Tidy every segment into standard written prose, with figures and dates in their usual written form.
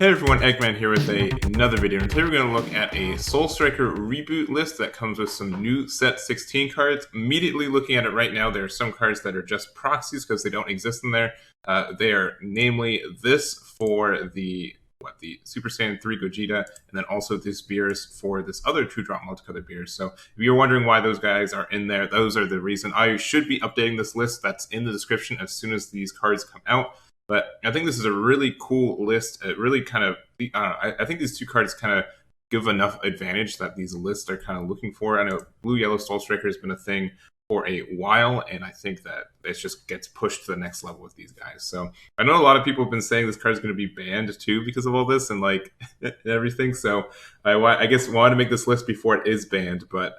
Hey everyone, Egman here with another video, and today we're going to look at a Soul Striker reboot list that comes with some new set 16 cards. Immediately looking at it right now, there are some cards that are just proxies because they don't exist in there. They are namely this for the Super Saiyan 3 Gogeta, and then also this Beerus for this other 2-drop multicolor Beerus. So if you're wondering why those guys are in there, those are the reason. I should be updating this list. That's in the description as soon as these cards come out. But I think this is a really cool list. It really kind of, I think these two cards kind of give enough advantage that these lists are kind of looking for. I know Blue-Yellow Soul Striker has been a thing for a while, and I think that it just gets pushed to the next level with these guys. So I know a lot of people have been saying this card is going to be banned too because of all this and like everything. So I guess wanted to make this list before it is banned, but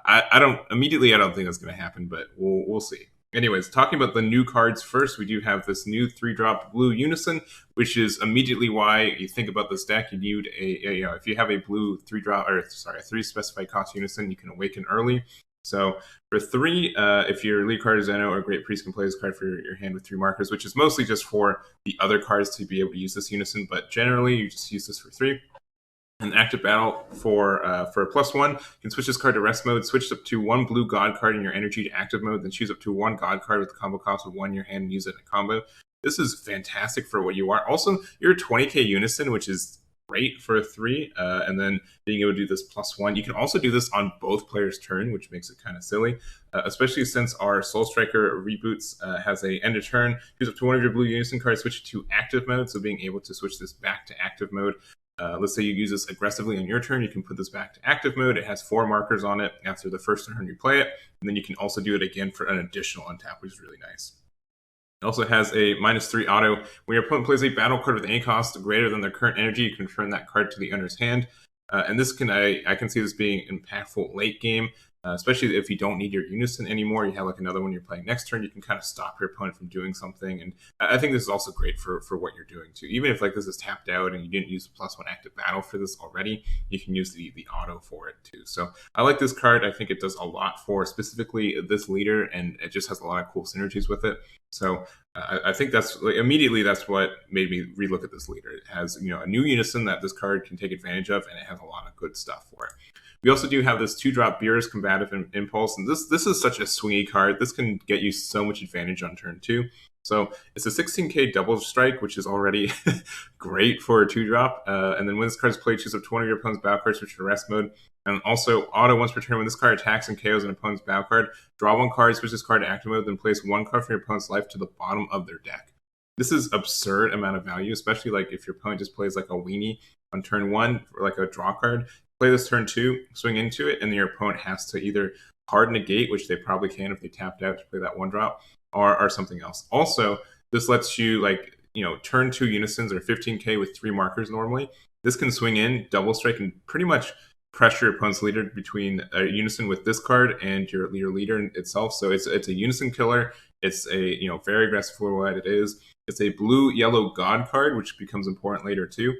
I don't think that's going to happen, but we'll see. Anyways, talking about the new cards first, we do have this new 3-drop blue Unison, which is immediately why you think about this deck. You need if you have a blue 3-drop, or sorry, a 3 specified cost Unison, you can awaken early. So for 3, if your lead card is Zeno or Great Priest, can play this card for your hand with 3 markers, which is mostly just for the other cards to be able to use this Unison, but generally you just use this for 3. An active battle for a +1, you can switch this card to rest mode, switch up to 1 blue god card in your energy to active mode, then choose up to 1 god card with the combo cost of 1 in your hand and use it in a combo. This is fantastic for what you are. Also, you're a 20k Unison, which is great for a 3, and then being able to do this +1. You can also do this on both players' turn, which makes it kind of silly, especially since our Soul Striker reboots has a end of turn. Choose up to 1 of your blue Unison cards, switch it to active mode, so being able to switch this back to active mode. Let's say you use this aggressively on your turn, you can put this back to active mode. It has 4 markers on it after the first turn you play it, and then you can also do it again for an additional untap, which is really nice. It also has a -3 auto. When your opponent plays a battle card with any cost greater than their current energy, you can return that card to the owner's hand. And this I can see this being impactful late game, especially if you don't need your Unison anymore. You have like another one you're playing next turn, you can kind of stop your opponent from doing something. And I think this is also great for what you're doing too. Even if like this is tapped out and you didn't use the +1 active battle for this already, you can use the auto for it too. So I like this card. I think it does a lot for specifically this leader, and it just has a lot of cool synergies with it. So I think that's immediately that's what made me relook at this leader. It has a new Unison that this card can take advantage of, and it has a lot of good stuff for it. We also do have this 2-drop Beerus Combative Impulse, and this is such a swingy card. This can get you so much advantage on turn 2. So it's a 16k double strike, which is already great for a 2-drop. And then when this card is played, choose up to 1 of your opponent's battle cards, switch to rest mode. And also auto once per turn, when this card attacks and KOs an opponent's battle card, draw 1 card, switch this card to active mode, then place 1 card from your opponent's life to the bottom of their deck. This is absurd amount of value, especially like if your opponent just plays like a weenie on turn 1 for like a draw card. Play this turn 2, swing into it, and then your opponent has to either hard negate, which they probably can if they tapped out to play that 1-drop, or something else. Also, this lets you turn 2 Unisons or 15k with 3 markers normally. This can swing in, double strike, and pretty much pressure your opponent's leader between a Unison with this card and your leader itself. So it's a Unison killer. It's a very aggressive for what it is. It's a blue-yellow god card, which becomes important later too.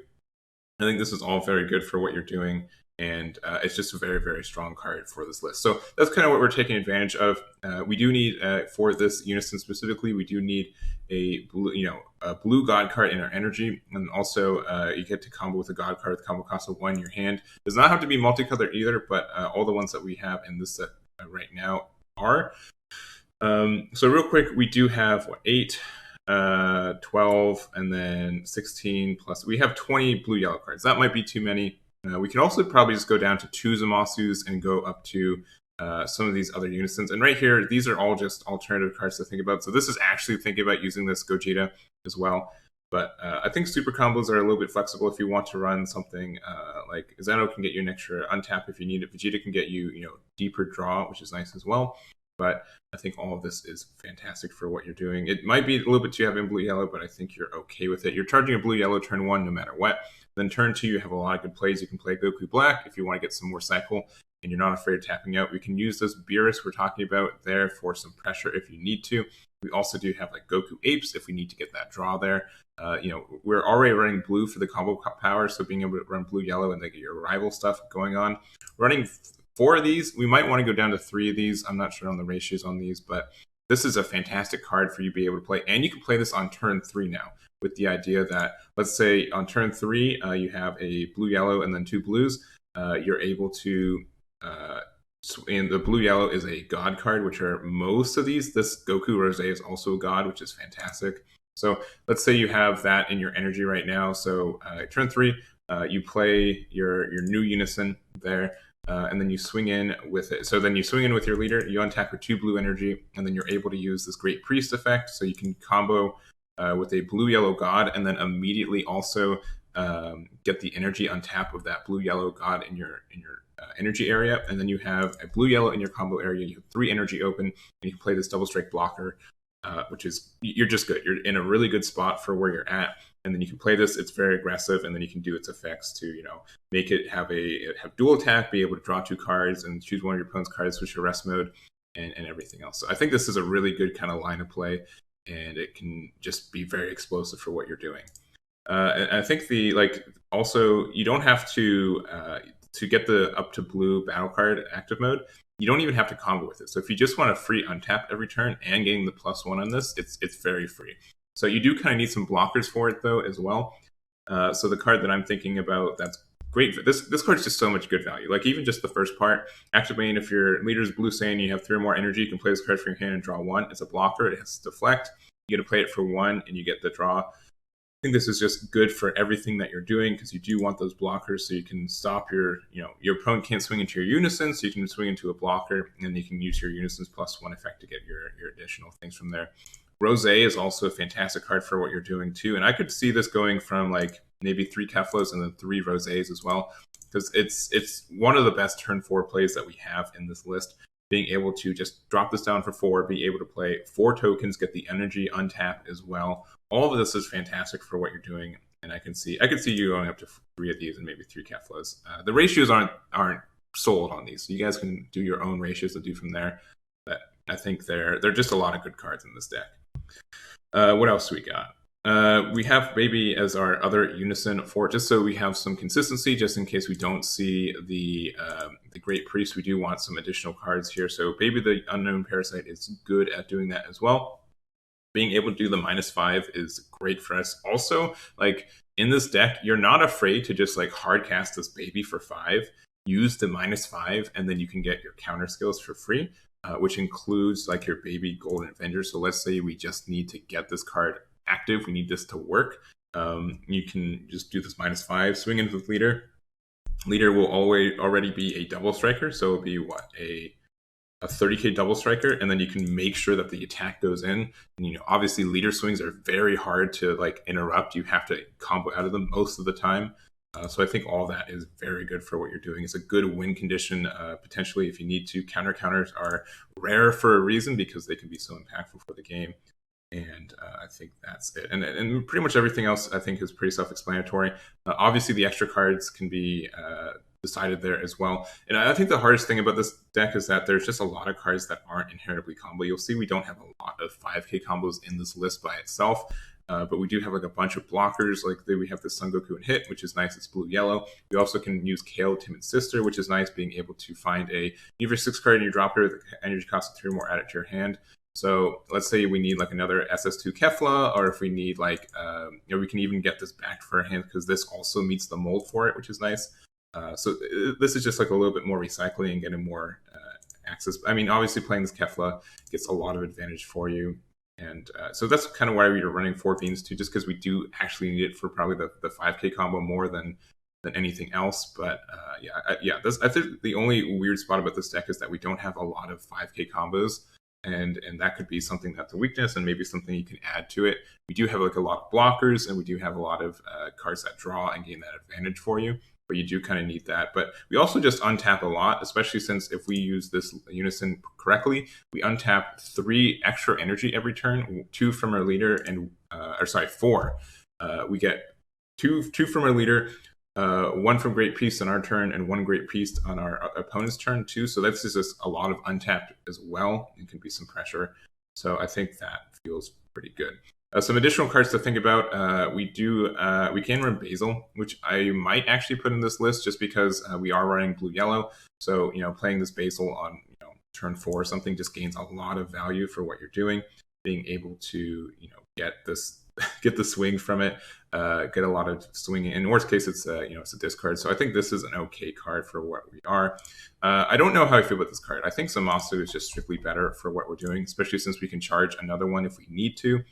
I think this is all very good for what you're doing. And it's just a very, very strong card for this list. So that's kind of what we're taking advantage of. We do need, for this Unison specifically, we do need a blue god card in our energy. And also you get to combo with a god card with combo cost of 1 in your hand. Does not have to be multicolor either, but all the ones that we have in this set right now are. So real quick, we do have 8, 12, and then 16 plus. We have 20 blue-yellow cards. That might be too many. We can also probably just go down to 2 Zamasus and go up to some of these other Unisons. And right here, these are all just alternative cards to think about. So this is actually thinking about using this Gogeta as well. But I think super combos are a little bit flexible if you want to run something like Zeno can get you an extra untap if you need it. Vegeta can get you, deeper draw, which is nice as well. But I think all of this is fantastic for what you're doing. It might be a little bit too heavy in blue-yellow, but I think you're okay with it. You're charging a blue-yellow turn 1 no matter what. Then turn 2, you have a lot of good plays. You can play Goku Black if you want to get some more cycle, and you're not afraid of tapping out. We can use this Beerus we're talking about there for some pressure if you need to. We also do have like Goku Apes if we need to get that draw there. We're already running blue for the combo power, so being able to run blue-yellow and get your rival stuff going on. Running 4 of these, we might want to go down to 3 of these. I'm not sure on the ratios on these, but this is a fantastic card for you to be able to play. And you can play this on turn 3 now. with the idea that, let's say on turn 3, you have a blue-yellow and then 2 blues. You're able to, and the blue-yellow is a god card, which are most of these. This Goku Rose is also a god, which is fantastic. So let's say you have that in your energy right now. So turn 3, you play your new unison there, and then you swing in with it. So then you swing in with your leader, you untap your 2 blue energy, and then you're able to use this Great Priest effect. So you can combo with a blue-yellow god, and then immediately also get the energy on tap of that blue-yellow god in your energy area. And then you have a blue-yellow in your combo area. You have 3 energy open, and you can play this double strike blocker, which is, you're just good. You're in a really good spot for where you're at. And then you can play this. It's very aggressive, and then you can do its effects to, make it have dual attack, be able to draw 2 cards, and choose one of your opponent's cards, switch to rest mode, and everything else. So I think this is a really good kind of line of play, and it can just be very explosive for what you're doing. And I think also you don't have to get the up to blue battle card active mode. You don't even have to combo with it. So if you just want a free untap every turn and getting the +1 on this, it's very free. So you do kind of need some blockers for it though as well. So the card that I'm thinking about that's great for this card's just so much good value. Like even just the first part, activating if your leader's blue saying you have 3 or more energy, you can play this card from your hand and draw 1. It's a blocker. It has to deflect. You get to play it for 1 and you get the draw. I think this is just good for everything that you're doing because you do want those blockers so you can stop your opponent can't swing into your unison, so you can swing into a blocker and then you can use your unison's +1 effect to get your additional things from there. Rose is also a fantastic card for what you're doing too. And I could see this going from like maybe 3 Keflas and then 3 Roses as well, because it's one of the best turn 4 plays that we have in this list. Being able to just drop this down for 4, be able to play 4 tokens, get the energy untap as well. All of this is fantastic for what you're doing, and I could see you going up to 3 of these and maybe 3 Keflas. The ratios aren't sold on these, so you guys can do your own ratios to do from there. But I think they're just a lot of good cards in this deck. What else do we got? We have Baby as our other unison for just so we have some consistency, just in case we don't see the Great Priest. We do want some additional cards here. So Baby the Unknown Parasite is good at doing that as well. Being able to do the -5 is great for us. Also, like in this deck, you're not afraid to just like hard cast this Baby for 5, use the -5, and then you can get your counter skills for free, which includes like your Baby Golden Avenger. So let's say we just need to get this card active, we need this to work. You can just do this -5, swing into the leader. Leader will already be a double striker, so it'll be a 30k double striker, and then you can make sure that the attack goes in. And obviously leader swings are very hard to like interrupt. You have to combo out of them most of the time. So I think all that is very good for what you're doing. It's a good win condition, potentially if you need to. Counters are rare for a reason because they can be so impactful for the game. And I think that's it. And pretty much everything else I think is pretty self-explanatory. Obviously the extra cards can be decided there as well. And I think the hardest thing about this deck is that there's just a lot of cards that aren't inherently combo. You'll see we don't have a lot of 5k combos in this list by itself. But we do have like a bunch of blockers. Like we have the Son Goku and Hit, which is nice. It's blue-yellow. We also can use Kale, Timid Sister, which is nice, being able to find a either 6 card in your dropper, the energy cost of 3 or more, add it to your hand. So let's say we need like another SS2 Kefla, or if we need like, we can even get this back for our hand because this also meets the mold for it, which is nice. So this is just like a little bit more recycling and getting more access. I mean, obviously playing this Kefla gets a lot of advantage for you. And so that's kind of why we are running 4 beans too, just because we do actually need it for probably the 5k combo more than anything else. But I think the only weird spot about this deck is that we don't have a lot of 5k combos. And that could be something that's a weakness and maybe something you can add to it. We do have like a lot of blockers, and we do have a lot of cards that draw and gain that advantage for you, but you do kind of need that. But we also just untap a lot, especially since if we use this unison correctly, we untap 3 extra energy every turn, 2 from our leader, and 4. We get 2 from our leader, 1 from Great Priest on our turn, and 1 Great Priest on our opponent's turn too. So that's just a lot of untapped as well. It can be some pressure. So I think that feels pretty good. Some additional cards to think about. We can run Basil, which I might actually put in this list just because we are running blue-yellow. So playing this Basil on turn 4 or something just gains a lot of value for what you're doing. Being able to get this get the swing from it, get a lot of swinging. In worst case, it's it's a discard. So I think this is an okay card for what we are. I don't know how I feel about this card. I think Zamasu is just strictly better for what we're doing, especially since we can charge another one if we need to.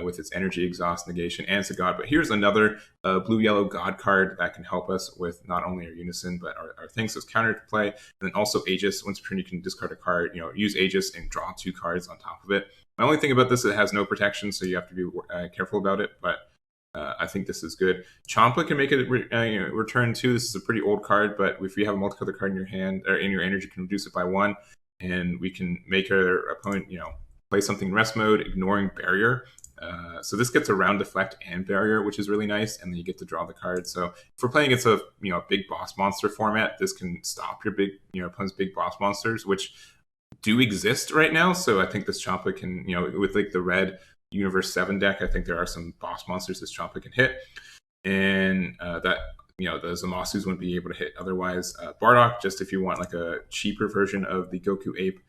With its energy, exhaust, negation, and it's a god. But here's another blue-yellow god card that can help us with not only our unison, but our things as counter to play. And then also Aegis. Once per turn, you can discard a card, use Aegis and draw 2 cards on top of it. My only thing about this, it has no protection, so you have to be careful about it. But I think this is good. Champa can make it return 2. This is a pretty old card, but if you have a multicolor card in your hand, or in your energy, you can reduce it by 1. And we can make our opponent, play something in rest mode, ignoring barrier. So this gets around deflect and barrier, which is really nice, and then you get to draw the card. So if we're playing against a big boss monster format, this can stop your big opponent's big boss monsters, which do exist right now. So I think this Champa can with like the red Universe 7 deck, I think there are some boss monsters this Champa can hit, and that the Zamasus wouldn't be able to hit otherwise. Bardock, just if you want like a cheaper version of the Goku Ape.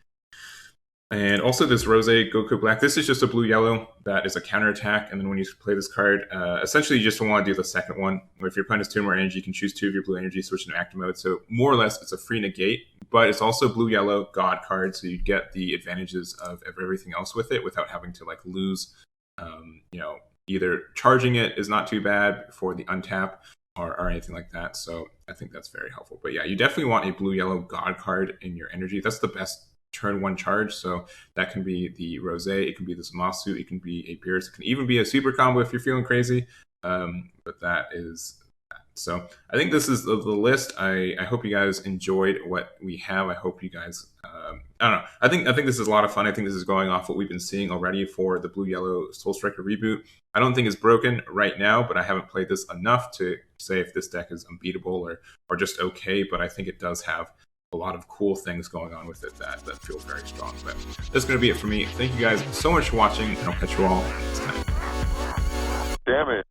And also this Rose Goku Black. This is just a blue-yellow that is a counterattack. And then when you play this card, essentially you just want to do the second one. If your opponent has 2 more energy, you can choose 2 of your blue energy, switch into active mode. So more or less, it's a free negate. But it's also blue-yellow God card, so you get the advantages of everything else with it without having to like lose. Either charging it is not too bad for the untap or anything like that. So I think that's very helpful. But yeah, you definitely want a blue-yellow God card in your energy. That's the best turn 1 charge, so that can be the Rose, it can be the Zamasu, it can be a Beerus, it can even be a super combo if you're feeling crazy. But that is that. So I think this is the list. I hope you guys enjoyed what we have. I hope you guys I don't know. I think this is a lot of fun. I think this is going off what we've been seeing already for the blue-yellow Soul Striker reboot. I don't think it's broken right now, but I haven't played this enough to say if this deck is unbeatable or just okay, but I think it does have a lot of cool things going on with it that feel very strong. But that's going to be it for me. Thank you guys so much for watching, and I'll catch you all next time. Damn it.